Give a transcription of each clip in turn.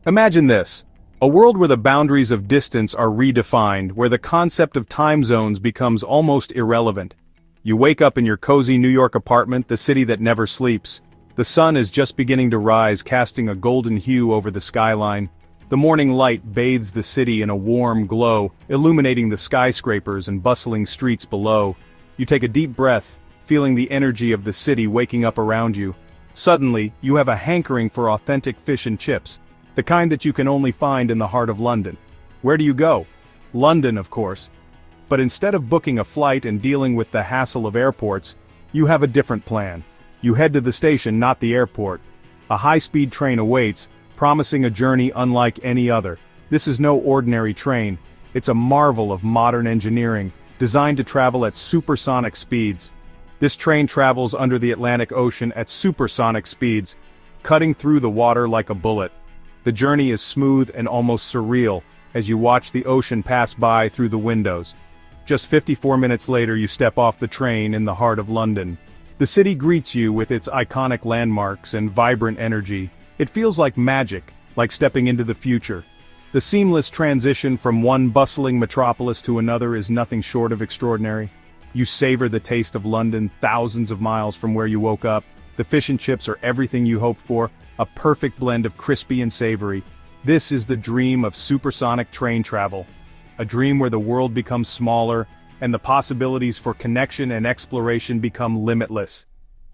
Imagine this. A world where the boundaries of distance are redefined, where the concept of time zones becomes almost irrelevant. You wake up in your cozy New York apartment, the city that never sleeps. The sun is just beginning to rise, casting a golden hue over the skyline. The morning light bathes the city in a warm glow, illuminating the skyscrapers and bustling streets below. You take a deep breath, feeling the energy of the city waking up around you. Suddenly, you have a hankering for authentic fish and chips, the kind that you can only find in the heart of London. Where do you go? London, of course. But instead of booking a flight and dealing with the hassle of airports, you have a different plan. You head to the station, not the airport. A high-speed train awaits, promising a journey unlike any other. This is no ordinary train. It's a marvel of modern engineering, designed to travel at supersonic speeds. This train travels under the Atlantic Ocean at supersonic speeds, cutting through the water like a bullet. The journey is smooth and almost surreal, as you watch the ocean pass by through the windows. Just 54 minutes later you step off the train in the heart of London. The city greets you with its iconic landmarks and vibrant energy. It feels like magic, like stepping into the future. The seamless transition from one bustling metropolis to another is nothing short of extraordinary. You savor the taste of London thousands of miles from where you woke up. The fish and chips are everything you hoped for, a perfect blend of crispy and savory. This is the dream of supersonic train travel. A dream where the world becomes smaller, and the possibilities for connection and exploration become limitless.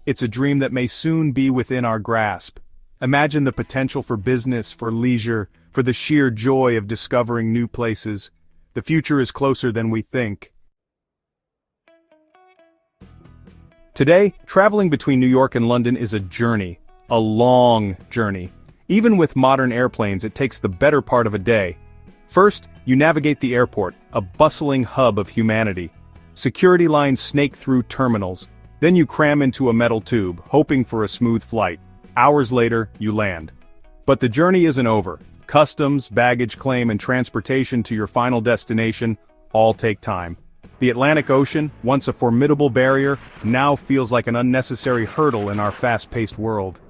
It's a dream that may soon be within our grasp. Imagine the potential for business, for leisure, for the sheer joy of discovering new places. The future is closer than we think. Today, traveling between New York and London is a journey. A long journey. Even with modern airplanes, it takes the better part of a day. First, you navigate the airport, a bustling hub of humanity. Security lines snake through terminals. Then you cram into a metal tube, hoping for a smooth flight. Hours later, you land. But the journey isn't over. Customs, baggage claim, and transportation to your final destination all take time. The Atlantic Ocean, once a formidable barrier, now feels like an unnecessary hurdle in our fast-paced world.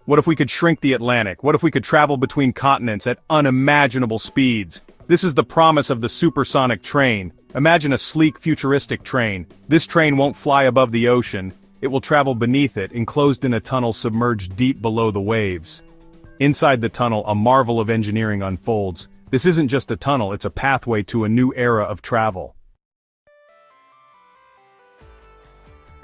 What if we could shrink the Atlantic? What if we could travel between continents at unimaginable speeds? This is the promise of the supersonic train. Imagine a sleek, futuristic train. This train won't fly above the ocean. It will travel beneath it, enclosed in a tunnel submerged deep below the waves. Inside the tunnel, a marvel of engineering unfolds. This isn't just a tunnel, it's a pathway to a new era of travel.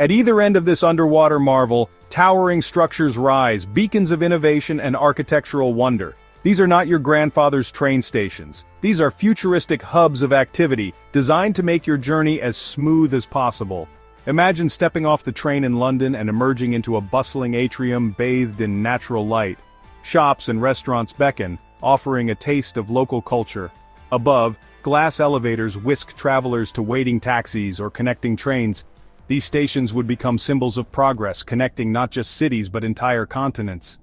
At either end of this underwater marvel, towering structures rise, beacons of innovation and architectural wonder. These are not your grandfather's train stations. These are futuristic hubs of activity, designed to make your journey as smooth as possible. Imagine stepping off the train in London and emerging into a bustling atrium bathed in natural light. Shops and restaurants beckon, offering a taste of local culture. Above, glass elevators whisk travelers to waiting taxis or connecting trains. These stations would become symbols of progress, connecting not just cities but entire continents.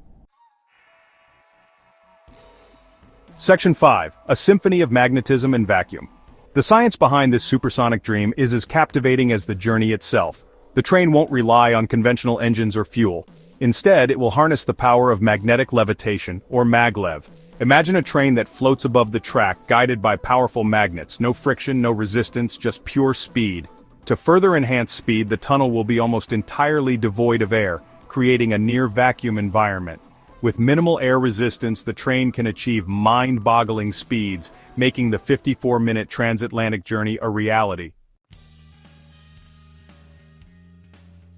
Section 5. A symphony of magnetism and vacuum. The science behind this supersonic dream is as captivating as the journey itself. The train won't rely on conventional engines or fuel. Instead, it will harness the power of magnetic levitation, or maglev. Imagine a train that floats above the track, guided by powerful magnets. No friction, no resistance, just pure speed. To further enhance speed, the tunnel will be almost entirely devoid of air, creating a near-vacuum environment. With minimal air resistance, the train can achieve mind-boggling speeds, making the 54-minute transatlantic journey a reality.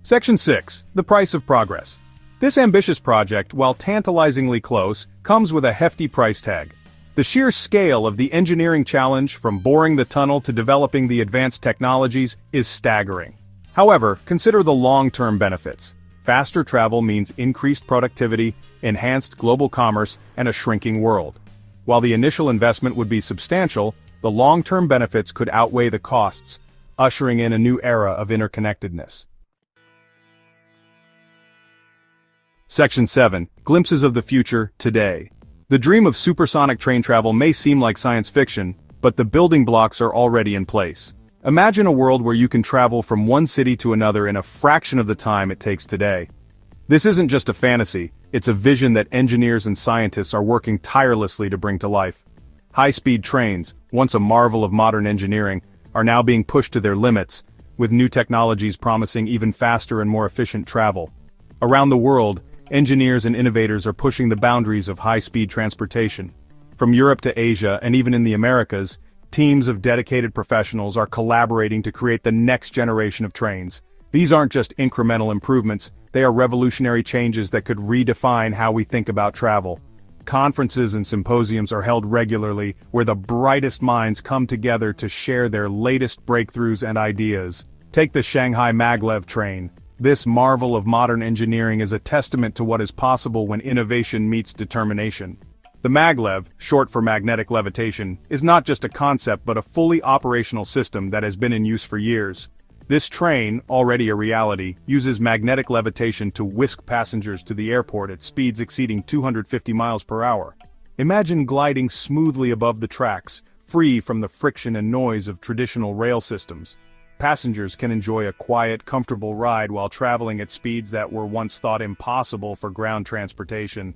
Section 6. The price of progress. This ambitious project, while tantalizingly close, comes with a hefty price tag. The sheer scale of the engineering challenge, from boring the tunnel to developing the advanced technologies, is staggering. However, consider the long-term benefits. Faster travel means increased productivity, enhanced global commerce, and a shrinking world. While the initial investment would be substantial, the long-term benefits could outweigh the costs, ushering in a new era of interconnectedness. Section 7. Glimpses of the future, today. The dream of supersonic train travel may seem like science fiction, but the building blocks are already in place. Imagine a world where you can travel from one city to another in a fraction of the time it takes today. This isn't just a fantasy, it's a vision that engineers and scientists are working tirelessly to bring to life. High-speed trains, once a marvel of modern engineering, are now being pushed to their limits, with new technologies promising even faster and more efficient travel. Around the world, engineers and innovators are pushing the boundaries of high-speed transportation. From Europe to Asia and even in the Americas, teams of dedicated professionals are collaborating to create the next generation of trains. These aren't just incremental improvements, they are revolutionary changes that could redefine how we think about travel. Conferences and symposiums are held regularly, where the brightest minds come together to share their latest breakthroughs and ideas. Take the Shanghai Maglev train. This marvel of modern engineering is a testament to what is possible when innovation meets determination. The maglev, short for magnetic levitation, is not just a concept but a fully operational system that has been in use for years. This train, already a reality, uses magnetic levitation to whisk passengers to the airport at speeds exceeding 250 miles per hour. Imagine gliding smoothly above the tracks, free from the friction and noise of traditional rail systems. Passengers can enjoy a quiet, comfortable ride while traveling at speeds that were once thought impossible for ground transportation.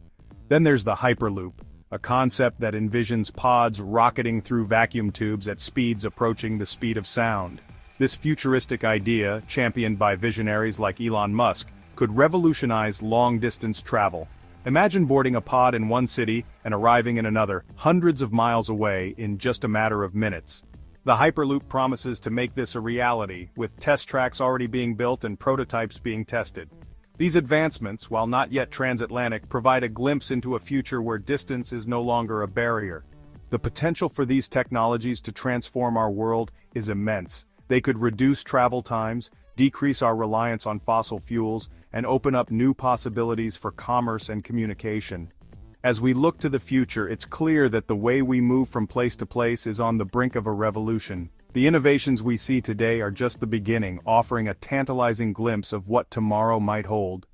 Then there's the Hyperloop, a concept that envisions pods rocketing through vacuum tubes at speeds approaching the speed of sound. This futuristic idea, championed by visionaries like Elon Musk, could revolutionize long-distance travel. Imagine boarding a pod in one city and arriving in another, hundreds of miles away, in just a matter of minutes. The Hyperloop promises to make this a reality, with test tracks already being built and prototypes being tested. These advancements, while not yet transatlantic, provide a glimpse into a future where distance is no longer a barrier. The potential for these technologies to transform our world is immense. They could reduce travel times, decrease our reliance on fossil fuels, and open up new possibilities for commerce and communication. As we look to the future, it's clear that the way we move from place to place is on the brink of a revolution. The innovations we see today are just the beginning, offering a tantalizing glimpse of what tomorrow might hold.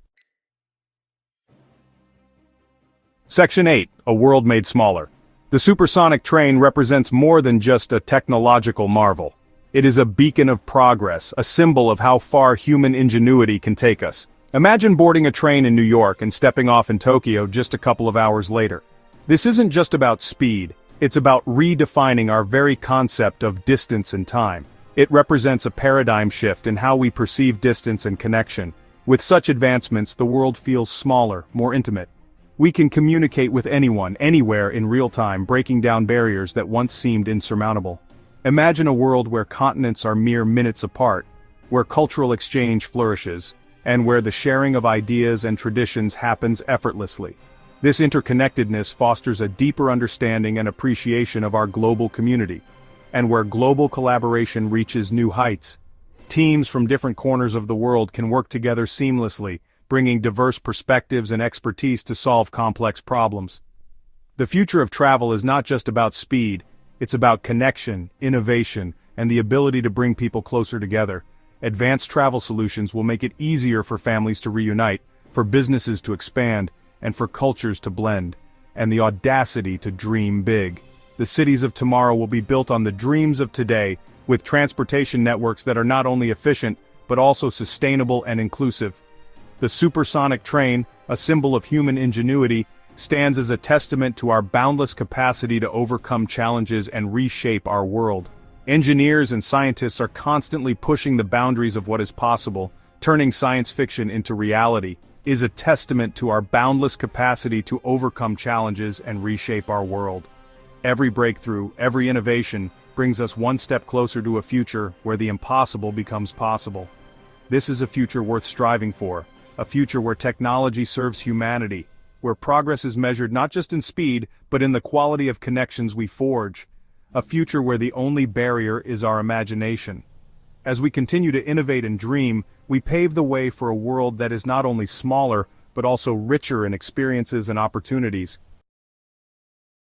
Section 8, A World Made Smaller. The supersonic train represents more than just a technological marvel. It is a beacon of progress, a symbol of how far human ingenuity can take us. Imagine boarding a train in New York and stepping off in Tokyo just a couple of hours later. This isn't just about speed, it's about redefining our very concept of distance and time. It represents a paradigm shift in how we perceive distance and connection. With such advancements, the world feels smaller, more intimate. We can communicate with anyone, anywhere in real time, breaking down barriers that once seemed insurmountable. Imagine a world where continents are mere minutes apart, where cultural exchange flourishes, and where the sharing of ideas and traditions happens effortlessly. This interconnectedness fosters a deeper understanding and appreciation of our global community, and where global collaboration reaches new heights. Teams from different corners of the world can work together seamlessly, bringing diverse perspectives and expertise to solve complex problems. The future of travel is not just about speed, it's about connection, innovation, and the ability to bring people closer together. Advanced travel solutions will make it easier for families to reunite, for businesses to expand, and for cultures to blend. And the audacity to dream big. The cities of tomorrow will be built on the dreams of today, with transportation networks that are not only efficient, but also sustainable and inclusive. The supersonic train, a symbol of human ingenuity, stands as a testament to our boundless capacity to overcome challenges and reshape our world. Engineers and scientists are constantly pushing the boundaries of what is possible, turning science fiction into reality, is a testament to our boundless capacity to overcome challenges and reshape our world. Every breakthrough, every innovation, brings us one step closer to a future where the impossible becomes possible. This is a future worth striving for, a future where technology serves humanity, where progress is measured not just in speed, but in the quality of connections we forge. A future where the only barrier is our imagination. As we continue to innovate and dream, we pave the way for a world that is not only smaller, but also richer in experiences and opportunities.